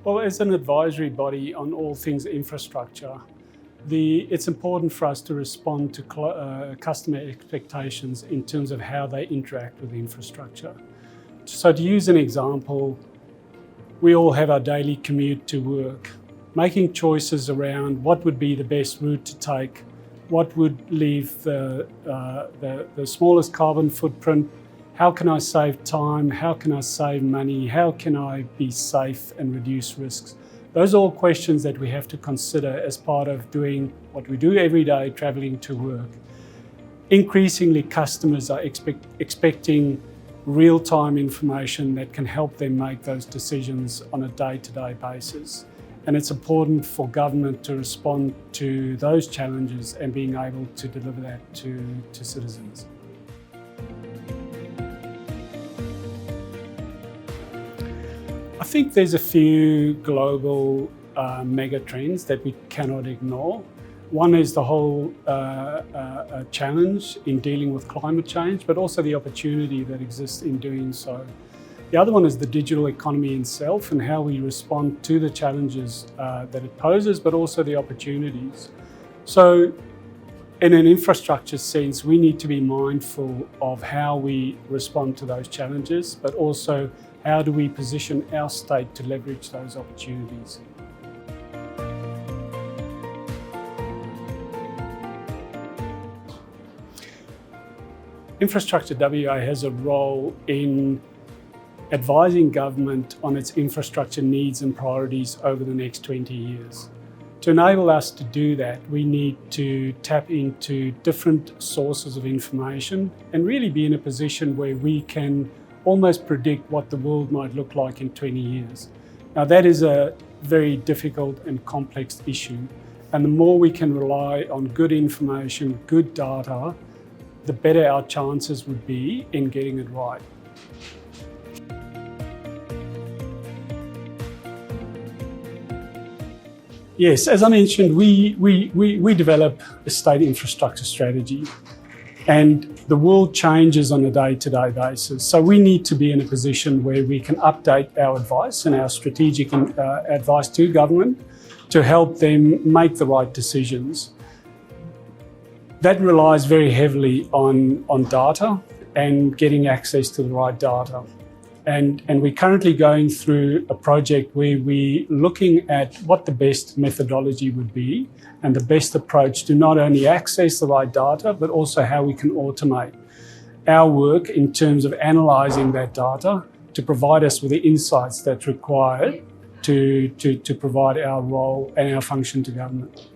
Well, as an advisory body on all things infrastructure, it's important for us to respond to customer expectations in terms of how they interact with the infrastructure. So to use an example, we all have our daily commute to work. Making choices around what would be the best route to take, what would leave the smallest carbon footprint, how can I save time, how can I save money, how can I be safe and reduce risks? Those are all questions that we have to consider as part of doing what we do every day, travelling to work. Increasingly, customers are expecting real-time information that can help them make those decisions on a day-to-day basis. And it's important for government to respond to those challenges and being able to deliver that to citizens. I think there's a few global mega trends that we cannot ignore. One is the whole challenge in dealing with climate change, but also the opportunity that exists in doing so. The other one is the digital economy itself and how we respond to the challenges that it poses, but also the opportunities. So in an infrastructure sense, we need to be mindful of how we respond to those challenges, but also how do we position our state to leverage those opportunities. Infrastructure WA has a role in advising government on its infrastructure needs and priorities over the next 20 years. To enable us to do that, we need to tap into different sources of information and really be in a position where we can almost predict what the world might look like in 20 years. Now that is a very difficult and complex issue, and the more we can rely on good information, good data, the better our chances would be in getting it right. Yes, as I mentioned, we develop a state infrastructure strategy, and the world changes on a day-to-day basis. So we need to be in a position where we can update our advice and our strategic advice to government to help them make the right decisions. That relies very heavily on data and getting access to the right data. And we're currently going through a project where we're looking at what the best methodology would be and the best approach to not only access the right data, but also how we can automate our work in terms of analysing that data to provide us with the insights that's required to provide our role and our function to government.